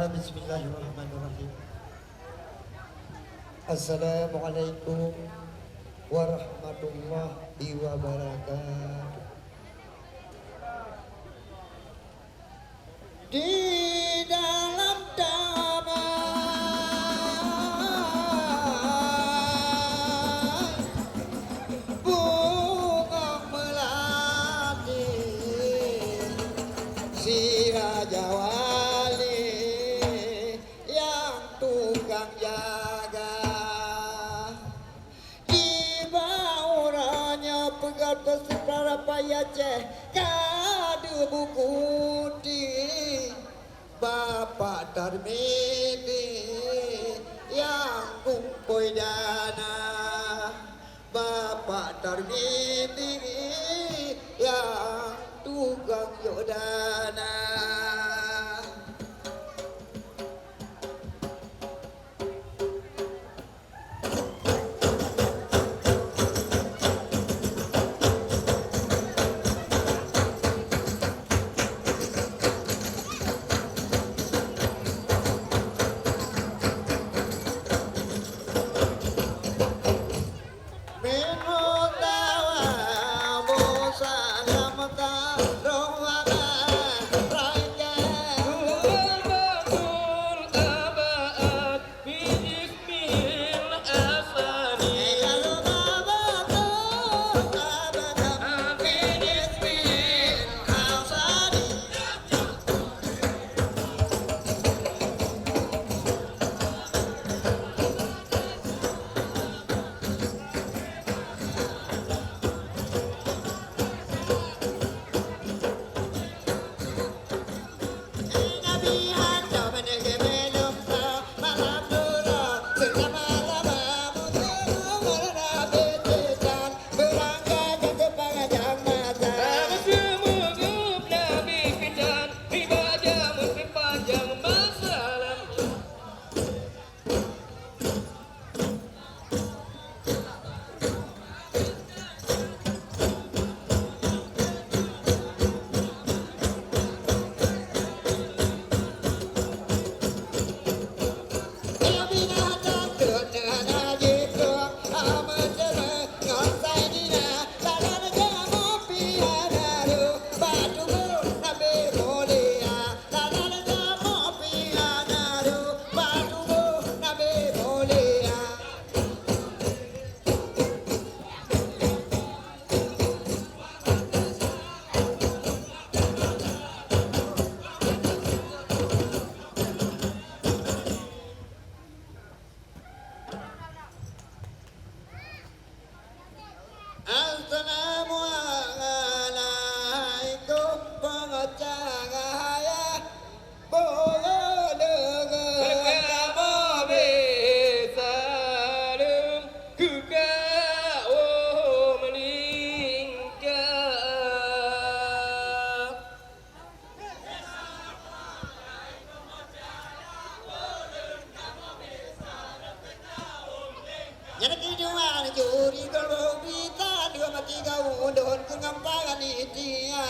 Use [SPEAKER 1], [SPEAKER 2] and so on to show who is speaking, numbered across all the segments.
[SPEAKER 1] Bismillahirrahmanirrahim. Assalamualaikum warahmatullahi wabarakatuh. Di dalam damai bunga melati si Raja Wali yang tukang jaga di baurannya pegal pesi para payaceh kadu buku di Bapak Tarmidi yang kumpul dana Bapak Tarmidi yang tukang yodana. Assalamualaikum pengecahaya bola dengan kamu besalam kuka meningkat. Jadi kijuan juri kalau kita dua mati kau dohon kengampangan dia.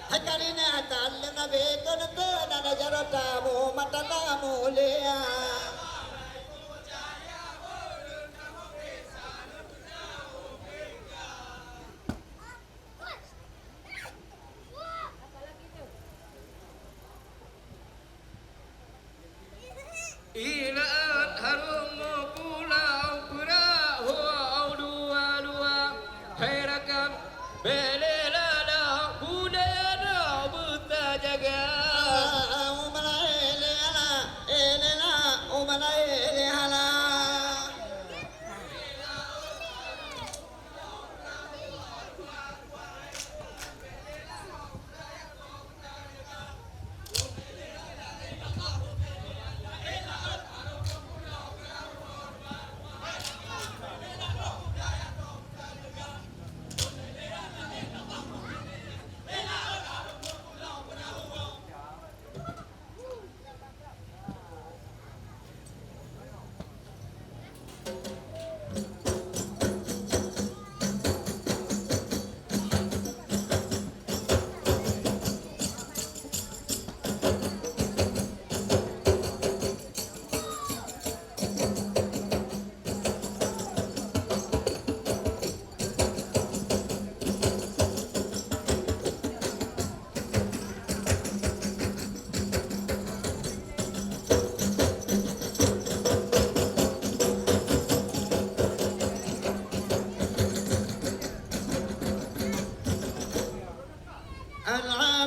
[SPEAKER 1] Hakarina talle na bekon to na jarota mo mata na mulea.
[SPEAKER 2] Ilaan harum pulau perahu dua-dua herakan belelala budaya buta jaga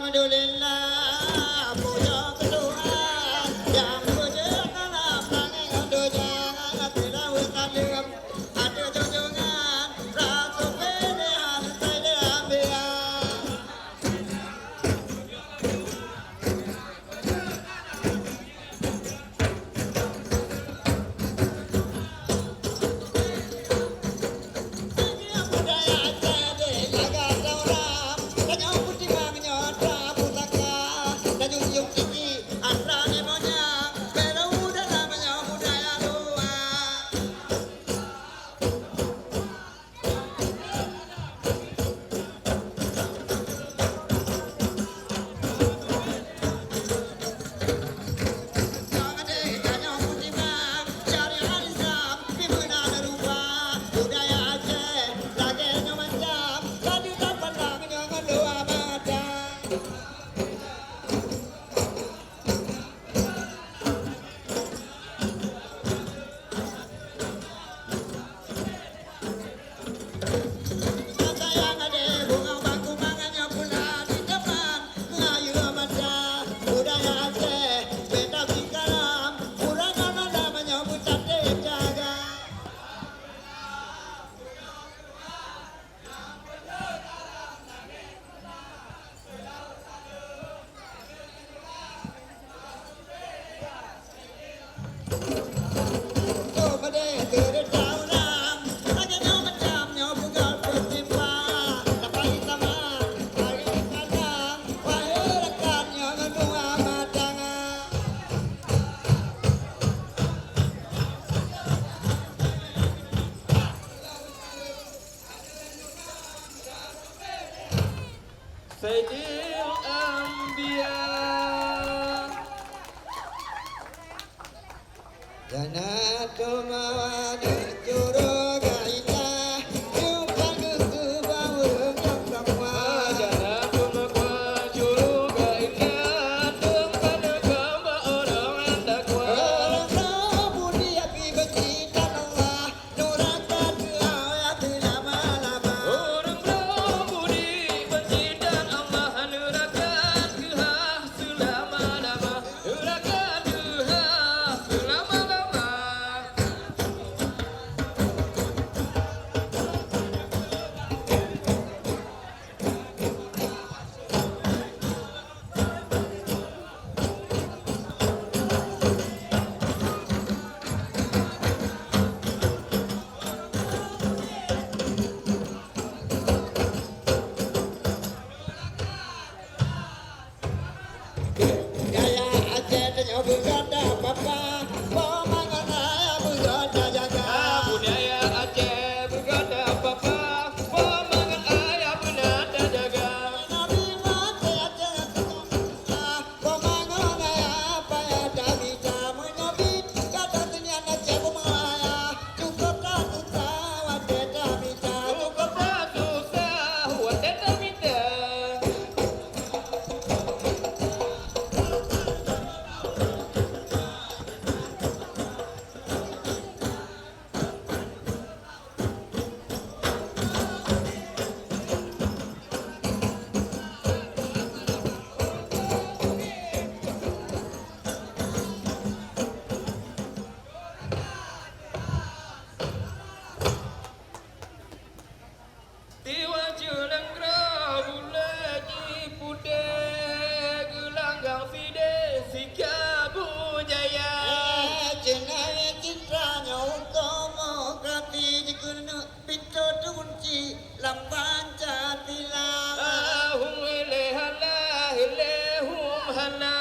[SPEAKER 1] Alhamdulillah puja keluhan yang puja kalam langit ando jangan tidak wetalim ada junjungan ratu pilihan saya ambil.
[SPEAKER 2] Sayyidil Anbiya.
[SPEAKER 1] Janatul mawani juruga indah Jumpa kebawang yang semua
[SPEAKER 2] Janatul majuruga indah tempat kembali orang yang takwa.
[SPEAKER 1] Orang tahu dia benci dan Allah Nurakan Allah lama-lama
[SPEAKER 2] Orang berbudi benci dan Allah nurakan kehah selama-lama. Nurakan kehah selama-lama.
[SPEAKER 1] Gaya Aceh tanya berkata papa Pemangan ayah berkata jaga
[SPEAKER 2] Budaya Aceh berkata apa-apa, pemangan ayah penata jaga.
[SPEAKER 1] Nabi mati Aceh Pemangan ayah apa ya tak bisa menyebut Kata ternyata Aceh pemangan ayah Cukup tak susah Aceh tak bisa
[SPEAKER 2] Cukup tak susah, wadah tak minta. Tiwa julang rabulaji pude gelanggang fide sikabu jaya.
[SPEAKER 1] Jenayah citranya Utomo Kati jikunu pintu kunci Lampan jatilang
[SPEAKER 2] Ahum elehala elehum hala.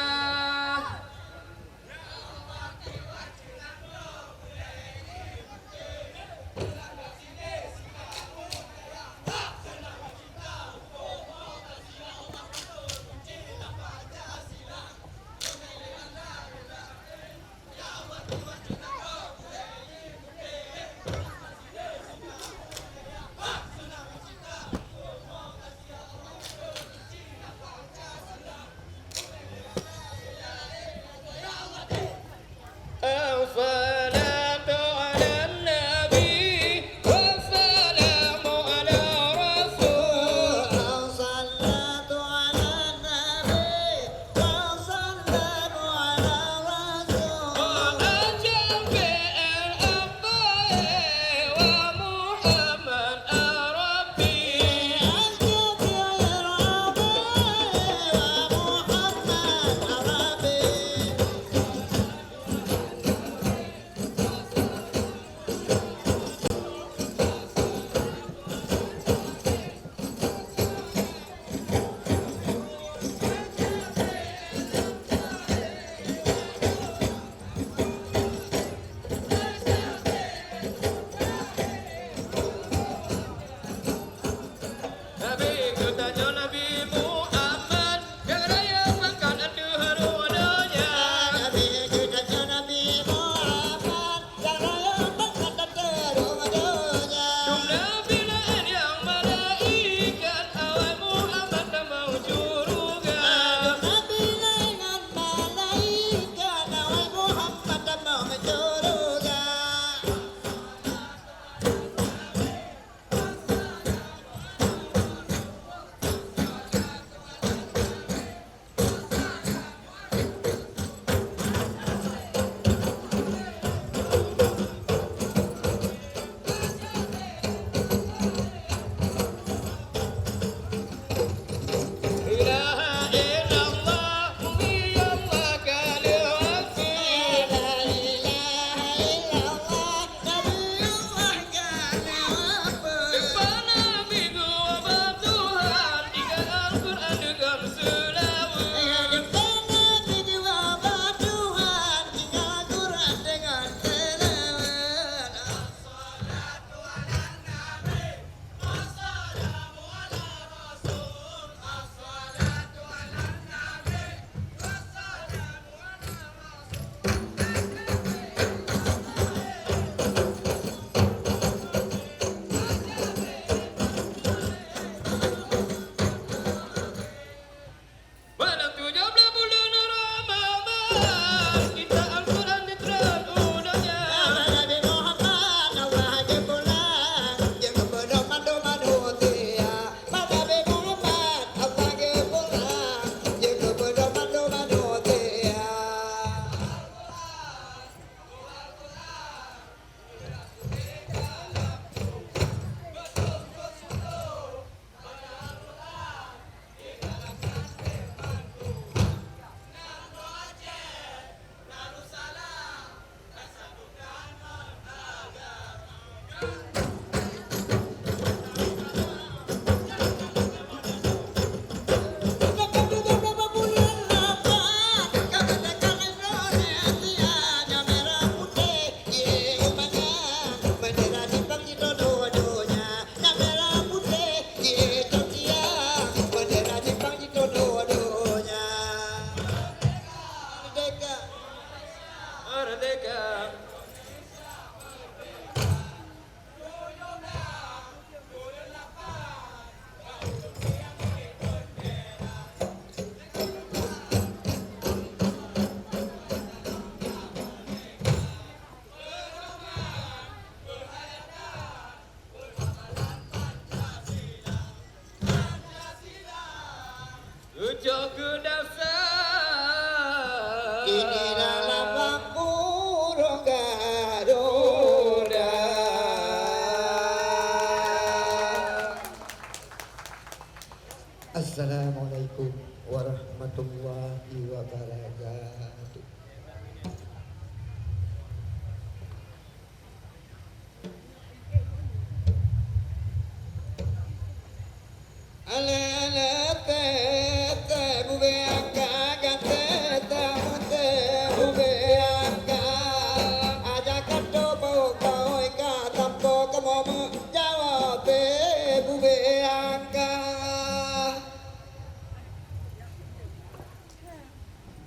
[SPEAKER 2] ke dasar.
[SPEAKER 1] Ini dalam lampu rongga roda. Assalamualaikum warahmatullahi wabarakatuh. Ale ale te te bube angka gante te mute bube angka aja kato bau kau ika tampo kamomu